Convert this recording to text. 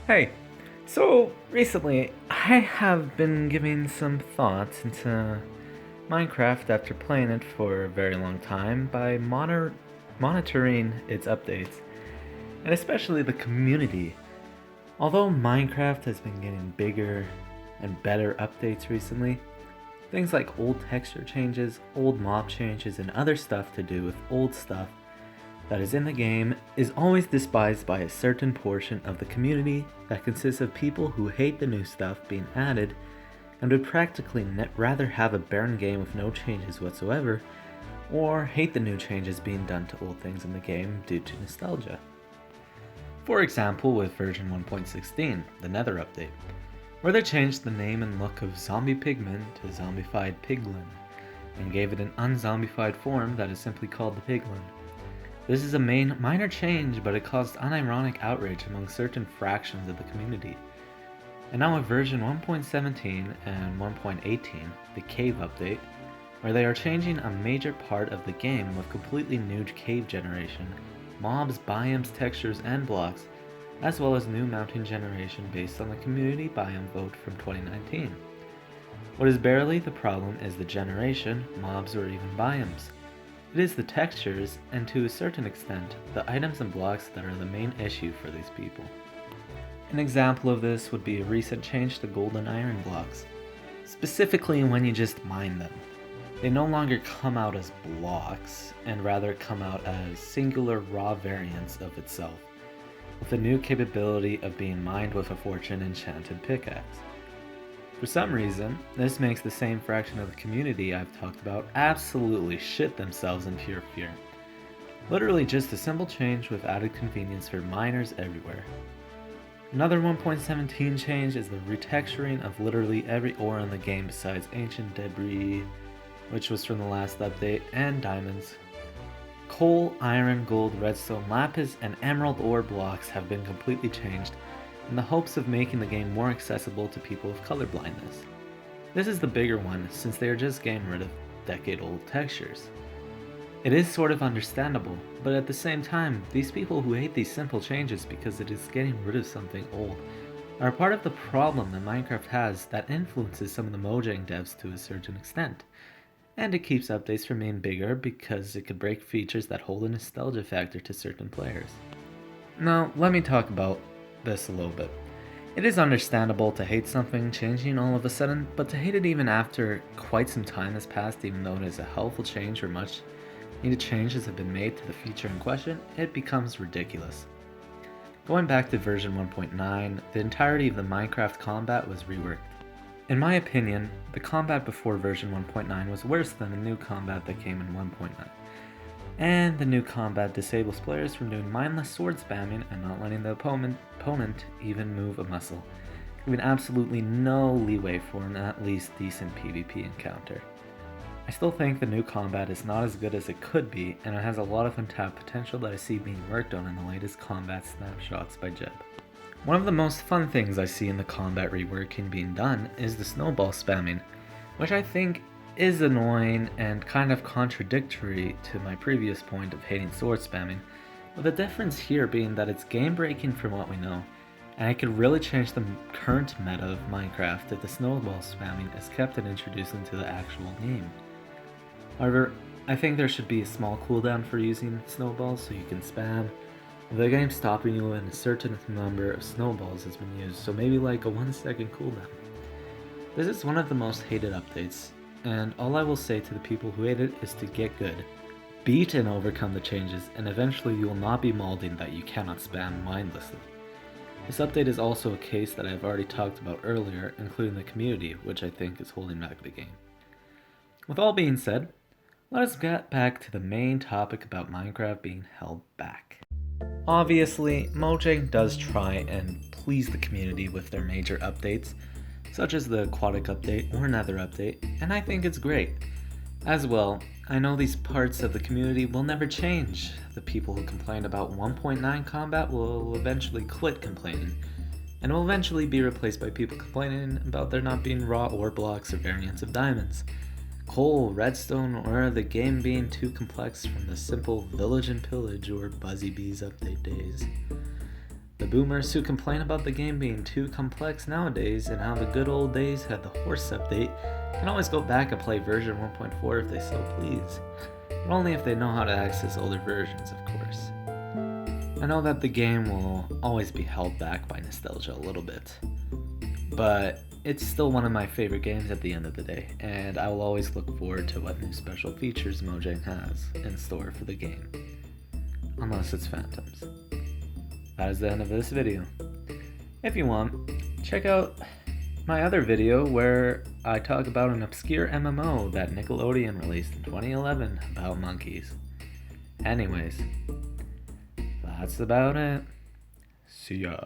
Hey, so recently I have been giving some thoughts into Minecraft after playing it for a very long time by monitoring its updates, and especially the community. Although Minecraft has been getting bigger and better updates recently, things like old texture changes, old mob changes, and other stuff to do with old stuff that is in the game is always despised by a certain portion of the community that consists of people who hate the new stuff being added and would practically rather have a barren game with no changes whatsoever, or hate the new changes being done to old things in the game due to nostalgia. For example, with version 1.16, the Nether update, where they changed the name and look of Zombie Pigman to Zombified Piglin, and gave it an unzombified form that is simply called the Piglin. This is a minor change, but it caused unironic outrage among certain fractions of the community. And now with version 1.17 and 1.18, the Cave update, where they are changing a major part of the game with completely new cave generation, mobs, biomes, textures, and blocks, as well as new mountain generation based on the community biome vote from 2019. What is barely the problem is the generation, mobs, or even biomes. It is the textures, and to a certain extent, the items and blocks that are the main issue for these people. An example of this would be a recent change to gold and iron blocks, specifically when you just mine them. They no longer come out as blocks, and rather come out as singular raw variants of itself, with a new capability of being mined with a fortune enchanted pickaxe. For some reason, this makes the same fraction of the community I've talked about absolutely shit themselves in pure fear. Literally just a simple change with added convenience for miners everywhere. Another 1.17 change is the retexturing of literally every ore in the game besides ancient debris, which was from the last update, and diamonds. Coal, iron, gold, redstone, lapis, and emerald ore blocks have been completely changed in the hopes of making the game more accessible to people with color blindness. This is the bigger one since they are just getting rid of decade-old textures. It is sort of understandable, but at the same time, these people who hate these simple changes because it is getting rid of something old are part of the problem that Minecraft has that influences some of the Mojang devs to a certain extent. And it keeps updates from being bigger because it could break features that hold a nostalgia factor to certain players. Now, let me talk about this a little bit. It is understandable to hate something changing all of a sudden, but to hate it even after quite some time has passed, even though it is a helpful change or much needed changes have been made to the feature in question, it becomes ridiculous. Going back to version 1.9, the entirety of the Minecraft combat was reworked. In my opinion, the combat before version 1.9 was worse than the new combat that came in 1.9. And the new combat disables players from doing mindless sword spamming and not letting the opponent even move a muscle, giving absolutely no leeway for an at least decent PvP encounter. I still think the new combat is not as good as it could be, and it has a lot of untapped potential that I see being worked on in the latest combat snapshots by Jeb. One of the most fun things I see in the combat reworking being done is the snowball spamming, which I think is annoying and kind of contradictory to my previous point of hating sword spamming, with the difference here being that it's game breaking from what we know, and it could really change the current meta of Minecraft if the snowball spamming is kept and introduced into the actual game. However, I think there should be a small cooldown for using snowballs so you can spam, with the game stopping you when a certain number of snowballs has been used, so maybe like a 1 second cooldown. This is one of the most hated updates, and all I will say to the people who hate it is to get good. Beat and overcome the changes, and eventually you will not be molding that you cannot spam mindlessly. This update is also a case that I have already talked about earlier, including the community, which I think is holding back the game. With all being said, let us get back to the main topic about Minecraft being held back. Obviously, Mojang does try and please the community with their major updates, such as the Aquatic update or Nether update, and I think it's great. As well, I know these parts of the community will never change. The people who complain about 1.9 combat will eventually quit complaining, and will eventually be replaced by people complaining about there not being raw ore blocks or variants of diamonds, coal, redstone, or the game being too complex from the simple village and pillage or Buzzy Bees update days. The boomers who complain about the game being too complex nowadays and how the good old days had the horse update can always go back and play version 1.4 if they so please, but only if they know how to access older versions, of course. I know that the game will always be held back by nostalgia a little bit, but it's still one of my favorite games at the end of the day, and I will always look forward to what new special features Mojang has in store for the game. Unless it's Phantoms. That is the end of this video. If you want, check out my other video where I talk about an obscure MMO that Nickelodeon released in 2011 about monkeys. Anyways, that's about it. See ya.